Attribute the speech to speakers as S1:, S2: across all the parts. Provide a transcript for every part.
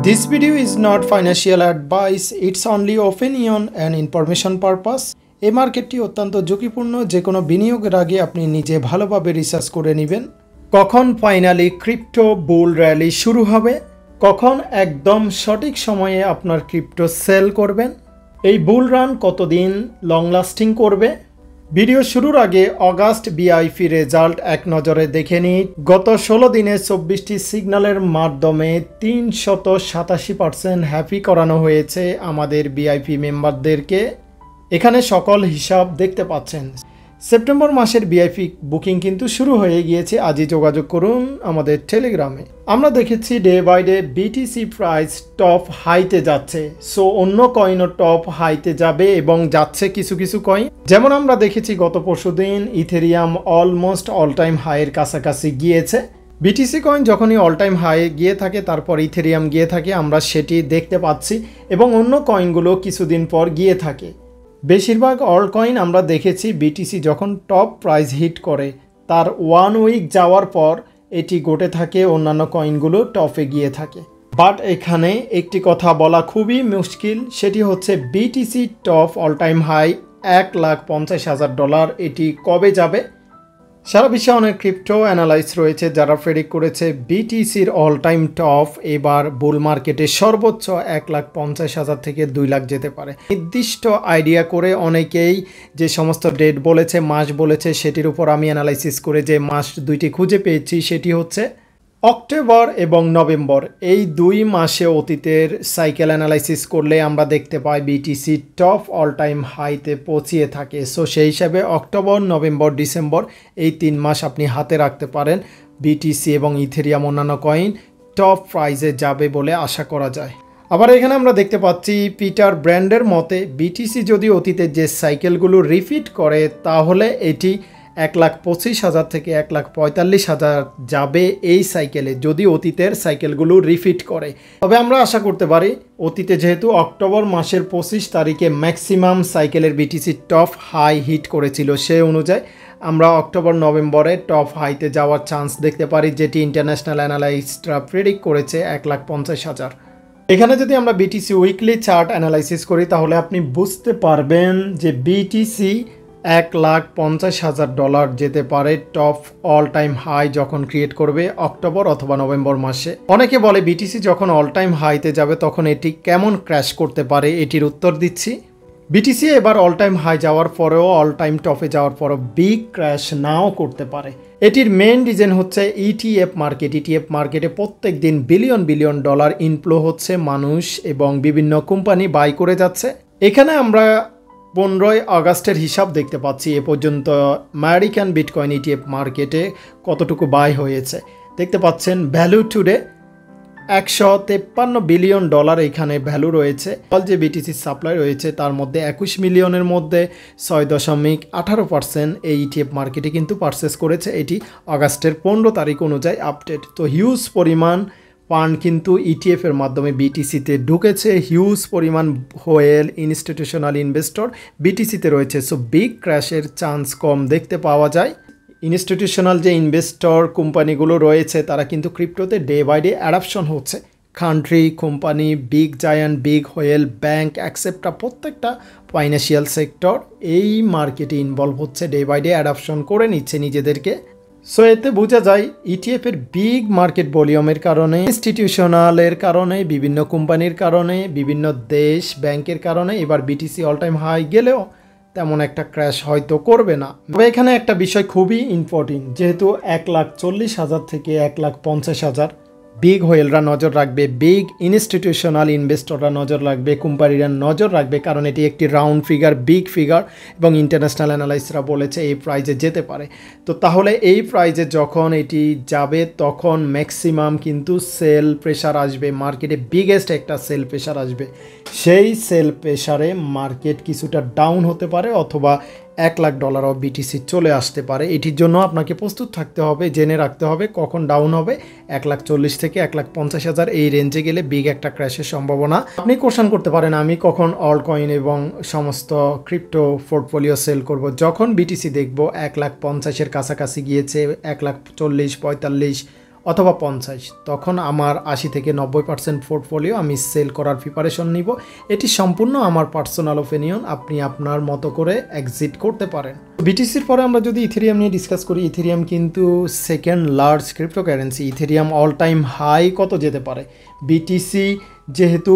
S1: This video is not financial advice, it's only opinion and information purpose. এই মার্কেটটি অত্যন্ত ঝুঁকিপূর্ণ, যে কোনো বিনিয়োগের আগে আপনি নিজে ভালোভাবে রিসার্চ করে নেবেন। কখন ফাইনালি ক্রিপ্টো বুল র্যালি শুরু হবে, কখন একদম সঠিক সময়ে আপনার ক্রিপ্টো সেল করবেন, এই বুল রান কতদিন লং লাস্টিং করবে। ভিডিও শুরুর আগে অগাস্ট বিআইপি রেজাল্ট এক নজরে দেখে নিই। গত 16 দিনে 24টি সিগন্যালের মাধ্যমে 387% হ্যাপি করানো হয়েছে আমাদের বিআইপি মেম্বারদেরকে। এখানে সকল হিসাব দেখতে পাচ্ছেন। সেপ্টেম্বর মাসের বিআইপি বুকিং কিন্তু শুরু হয়ে গিয়েছে। আজই যোগাযোগ করুন আমাদের টেলিগ্রামে। আমরা দেখেছি day by day BTC price top হাইতে যাচ্ছে, সো অন্য কয়েনও টপ হাইতে যাবে এবং যাচ্ছে কিছু কিছু কয়েন। যেমন আমরা দেখেছি গত পরশুদিন ইথেরিয়াম অলমোস্ট অল টাইম হাইয়ের কাছাকাছি গিয়েছে। বিটিসি কয়েন যখনই অল টাইম হাই গিয়ে থাকে তারপর ইথেরিয়াম গিয়ে থাকে, আমরা সেটি দেখতে পাচ্ছি এবং অন্য কয়েনগুলো কিছুদিন পর গিয়ে থাকে। বেশিরভাগ অল কয়েন আমরা দেখেছি বিটিসি যখন টপ প্রাইস হিট করে তার 1 উইক যাওয়ার পর এটি ঘটে থাকে, অন্যান্য কয়েনগুলো টপে গিয়ে থাকে। বাট এখানে একটি কথা বলা খুবই মুশকিল, সেটি হচ্ছে BTC top all time high $1,50,000 এটি কবে যাবে। সারা বিশ্বে অনেক ক্রিপ্টো অ্যানালাইস্ট রয়েছে যারা প্রেডিক্ট করেছে বিটিসির অল টাইম টপ এবার বুল মার্কেটে সর্বোচ্চ 1,50,000 থেকে 2 লাখ যেতে পারে। নির্দিষ্ট আইডিয়া করে অনেকেই যে সমস্ত ডেট বলেছে, মাস বলেছে, সেটির উপর আমি অ্যানালাইসিস করে যে মাস দুইটি খুঁজে পেয়েছি সেটি হচ্ছে অক্টোবর এবং নভেম্বর। এই 2 মাসে অতীতের সাইকেল অ্যানালাইসিস করলে আমরা দেখতে পাই বিটিসি টপ অল টাইম হাইতে পৌঁছিয়ে থাকে। সো সেই হিসাবে অক্টোবর, নভেম্বর, ডিসেম্বর এই 3 মাস আপনি হাতে রাখতে পারেন। বিটিসি এবং ইথেরিয়াম অন্যান্য কয়েন টপ প্রাইজে যাবে বলে আশা করা যায়। আবার এখানে আমরা দেখতে পাচ্ছি পিটার ব্র্যান্ডের মতে বিটিসি যদি অতীতের যে সাইকেলগুলো রিপিট করে তাহলে এটি 1,25,000 থেকে 1,45,000 যাবে এই সাইকেলে, যদি অতীতের সাইকেলগুলো রিপিট করে। তবে আমরা আশা করতে পারি অতীতে যেহেতু অক্টোবর মাসের 25 তারিখে ম্যাক্সিমাম সাইকেলের বিটিসি টপ হাই হিট করেছিল, সে অনুযায়ী আমরা অক্টোবর নভেম্বরে টপ হাইতে যাওয়ার চান্স দেখতে পারি, যেটি ইন্টারন্যাশনাল অ্যানালাইস্টরা প্রেডিক্ট করেছে 1,50,000। এখানে যদি আমরা বিটিসি উইকলি চার্ট অ্যানালাইসিস করি তাহলে আপনি বুঝতে পারবেন যে বিটিসি $1,50,000 যেতে পারে টপ অল টাইম হাই যখন ক্রিয়েট করবে অক্টোবর অথবা নভেম্বর মাসে। অনেকে বলে বিটিসি যখন অল টাইম হাইতে যাবে তখন এটি কেমন ক্র্যাশ করতে পারে, এটির উত্তর দিচ্ছি। বিটিসি এবার অল টাইম হাই যাওয়ার পরেও, অল টাইম টপে যাওয়ার পরেও বিগ ক্র্যাশ নাও করতে পারে। এটির মেইন রিজন হচ্ছে ইটিএফ মার্কেট। ইটিএফ মার্কেটে প্রত্যেক দিন বিলিয়ন বিলিয়ন ডলার ইনফ্লো হচ্ছে, মানুষ এবং বিভিন্ন কোম্পানি বাই করে যাচ্ছে। এখানে আমরা 15 আগস্টের হিসাব দেখতে পাচ্ছি এ পর্যন্ত আমেরিকান বিটকয়েন ইটিএফ মার্কেটে কতটুকু বাই হয়েছে। দেখতে পাচ্ছেন ভ্যালু টুডে $153 বিলিয়ন এখানে ভ্যালু রয়েছে। যে বিটিসি সাপ্লাই রয়েছে তার মধ্যে 21 মিলিয়নের মধ্যে 6.18% এই ইটিএফ মার্কেটে কিন্তু পারচেস করেছে। এটি আগস্টের 15 তারিখ অনুযায়ী আপডেট। তো হিউজ পরিমাণ ফান্ড কিন্তু ইটিএফ এর মাধ্যমে বিটিসিতে ঢুকেছে, হিউজ পরিমাণ হোয়েল ইনস্টিটিউশনাল ইনভেস্টর বিটিসিতে রয়েছে। সো বিগ ক্র্যাশের চান্স কম দেখতে পাওয়া যায়। ইনস্টিটিউশনাল যে ইনভেস্টর কোম্পানিগুলো রয়েছে তারা কিন্তু ক্রিপ্টোতে ডে বাই ডে অ্যাডাপশন হচ্ছে। Country, company, big giant, big whale, bank অ্যাকসেপ্টরা প্রত্যেকটা ফাইন্যান্সিয়াল সেক্টর এই মার্কেটে ইনভলভ হচ্ছে, ডে বাই ডে অ্যাডাপশন করে নিচ্ছে নিজেদেরকে। সো এতে বোঝা যায় ইটিএফ এর বিগ মার্কেট ভলিউমের কারণে, ইনস্টিটিউশনালের কারণে, বিভিন্ন কোম্পানির কারণে, বিভিন্ন দেশ ব্যাংকের কারণে এবার বিটিসি অল টাইম হাই গেলেও তেমন একটা ক্র্যাশ হয়তো করবে না। তবে এখানে একটা বিষয় খুবই ইম্পর্টেন্ট, যেহেতু 1,40,000 থেকে 1,50,000 বিগ হোয়েলরা নজর রাখবে, বিগ ইনস্টিটিউশনাল ইনভেস্টররা নজর রাখবে, কোম্পানিরা নজর রাখবে, কারণ এটি একটি রাউন্ড ফিগার, বিগ ফিগার এবং ইন্টারন্যাশনাল অ্যানালাইস্টরা বলেছে এই প্রাইজে যেতে পারে। তো তাহলে এই প্রাইজে যখন এটি যাবে তখন ম্যাক্সিমাম কিন্তু সেল প্রেশার আসবে, মার্কেটে বিগেস্ট একটা সেল প্রেশার আসবে। সেই সেল প্রেশারে মার্কেট কিছুটা ডাউন হতে পারে অথবা $1,00,000 অফ বিটিসি চলে আসতে পারে। এটির জন্য আপনাকে প্রস্তুত থাকতে হবে, জেনে রাখতে হবে কখন ডাউন হবে। 1,40,000 থেকে 1,50,000 এই রেঞ্জে গেলে বিগ একটা ক্র্যাশের সম্ভাবনা। আপনি কোশ্চেন করতে পারেন আমি কখন অল্ট কয়েন এবং সমস্ত ক্রিপ্টো পোর্টফোলিও সেল করব। যখন বিটিসি দেখব 1,50,000 কাছাকাছি গিয়েছে, 1,40,000, 45 অথবা 50, তখন আমার 80 থেকে 90% পোর্টফোলিও আমি সেল করার প্রিপারেশন নিব। এটি সম্পূর্ণ আমার পার্সোনাল ওপিনিয়ন, আপনি আপনার মতো করে এক্সিট করতে পারেন। বিটিসির পরে আমরা যদি ইথেরিয়াম নিয়ে ডিসকাস করি, ইথেরিয়াম কিন্তু second large cryptocurrency. Ethereum all time high কত যেতে পারে? বিটিসি যেহেতু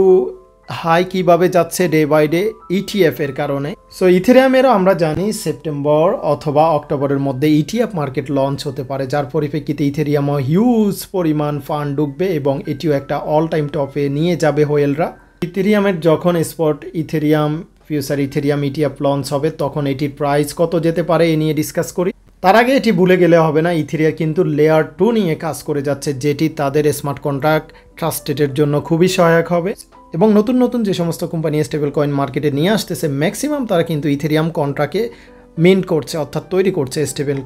S1: হাই কিভাবে যাচ্ছে ডে বাই ডে ইটিএফ এর কারণে, সো ইথেরিয়ামেরও আমরা জানি সেপ্টেম্বর অথবা অক্টোবরের মধ্যে ইটিএফ মার্কেট লঞ্চ হতে পারে, যার পরিপ্রেক্ষিতে ইথেরিয়ামও হিউজ পরিমাণ ফান্ড ঢুকবে এবং এটিও একটা অল টাইম টপে নিয়ে যাবে হোয়েলরা। ইথেরিয়ামের যখন spot Ethereum future Ethereum ETF launch হবে তখন এটির প্রাইস কত যেতে পারে এ নিয়ে ডিসকাস করি। তার আগে এটি ভুলে গেলে হবে না, ইথেরিয়া কিন্তু লেয়ার 2 নিয়ে কাজ করে যাচ্ছে, যেটি তাদের স্মার্ট কন্ট্রাক্ট ট্রাস্টেডের জন্য খুবই সহায়ক হবে। এবং নতুন নতুন যে সমস্ত কোম্পানি স্টেবল কয়েন মার্কেটে নিয়ে আসতেছে ম্যাক্সিমাম তারা কিন্তু ইথেরিয়াম কন্ট্রাক্টে মিন্ট করছে, অর্থাৎ তৈরি করছে স্টেবল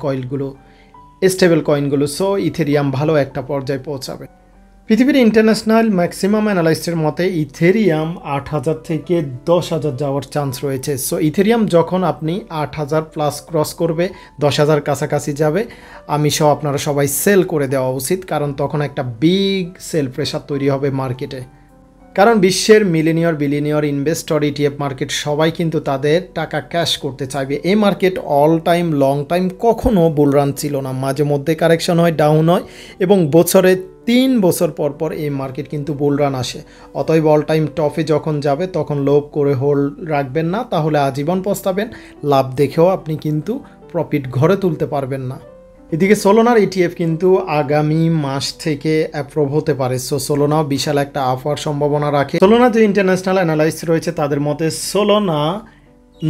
S1: কয়েনগুলো। সো ইথেরিয়াম ভালো একটা পর্যায়ে পৌঁছাবে। পৃথিবীর ইন্টারন্যাশনাল ম্যাক্সিমাম অ্যানালাইস্টের মতে ইথেরিয়াম 8000 থেকে 10,000 যাওয়ার চান্স রয়েছে। সো ইথেরিয়াম যখন আপনি 8000 প্লাস ক্রস করবে, 10,000 কাছাকাছি যাবে, আমি সহ আপনারা সবাই সেল করে দেওয়া উচিত, কারণ তখন একটা বিগ সেল প্রেশার তৈরি হবে মার্কেটে। কারণ বিশ্বের বিলিয়নিয়র ইনভেস্টর ইটিএফ মার্কেট সবাই কিন্তু তাদের টাকা ক্যাশ করতে চাইবে। এই market all time long time কখনো বুলরান ছিল না, মাঝে মধ্যে কারেকশন হয়, ডাউন হয়, এবং বছরে 3 বছর পর পর এই মার্কেট কিন্তু বুলরান আসে। অতএব অল টাইম টপে যখন যাবে তখন লোভ করে হোল্ড রাখবেন না, তাহলে আজীবন পস্তাবেন। লাভ দেখেও আপনি কিন্তু প্রফিট ঘরে তুলতে পারবেন না। এদিকে সোলোনার ইটিএফ কিন্তু আগামী মাস থেকে অ্যাপ্রুভ হতে পারে। সো সোলোনাও বিশাল একটা আফার সম্ভাবনা রাখে। সোলোনা যে ইন্টারন্যাশনাল অ্যানালাইস্ট রয়েছে তাদের মতে সোলোনা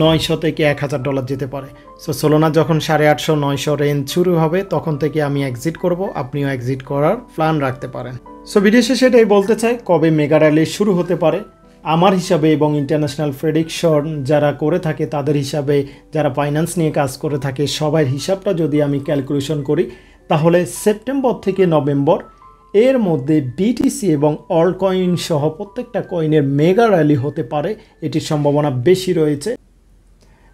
S1: 900 থেকে $1,000 যেতে পারে। সো সোলোনা যখন 850-900 রেঞ্জ শুরু হবে তখন থেকে আমি এক্সিট করব, আপনিও এক্সিট করার প্ল্যান রাখতে পারেন। সো ভিডিও শেষে এটাই বলতে চাই, কবে মেগা র্যালি শুরু হতে পারে আমার হিসাবে এবং ইন্টারন্যাশনাল প্রেডিকশন যারা করে থাকে তাদের হিসাবে, যারা ফাইন্যান্স নিয়ে কাজ করে থাকে সবার হিসাবটা যদি আমি ক্যালকুলেশন করি, তাহলে সেপ্টেম্বর থেকে নভেম্বর এর মধ্যে বিটিসি এবং অল কয়েন সহ প্রত্যেকটা কয়েনের মেগা র্যালি হতে পারে, এটির সম্ভাবনা বেশি রয়েছে।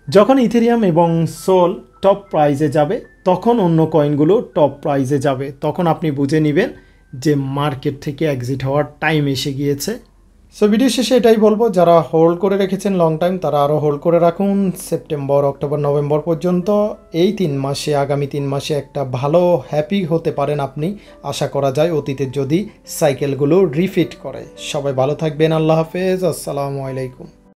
S1: যখন ইথেরিয়াম এবং সোল টপ প্রাইজে যাবে তখন অন্য কয়েনগুলো টপ প্রাইজে যাবে, তখন আপনি বুঝে নেবেন যে মার্কেট থেকে এক্সিট হওয়ার টাইম এসে গিয়েছে। সো ভিডিও শেষে এটাই বলবো, যারা হোল্ড করে রেখেছেন লং টাইম তারা আরও হোল্ড করে রাখুন সেপ্টেম্বর, অক্টোবর, নভেম্বর পর্যন্ত। এই 3 মাসে, আগামী 3 মাসে একটা ভালো হ্যাপি হতে পারেন আপনি, আশা করা যায় অতীতের যদি সাইকেলগুলো রিপিট করে। সবাই ভালো থাকবেন, আল্লাহ হাফেজ, আসসালামু আলাইকুম।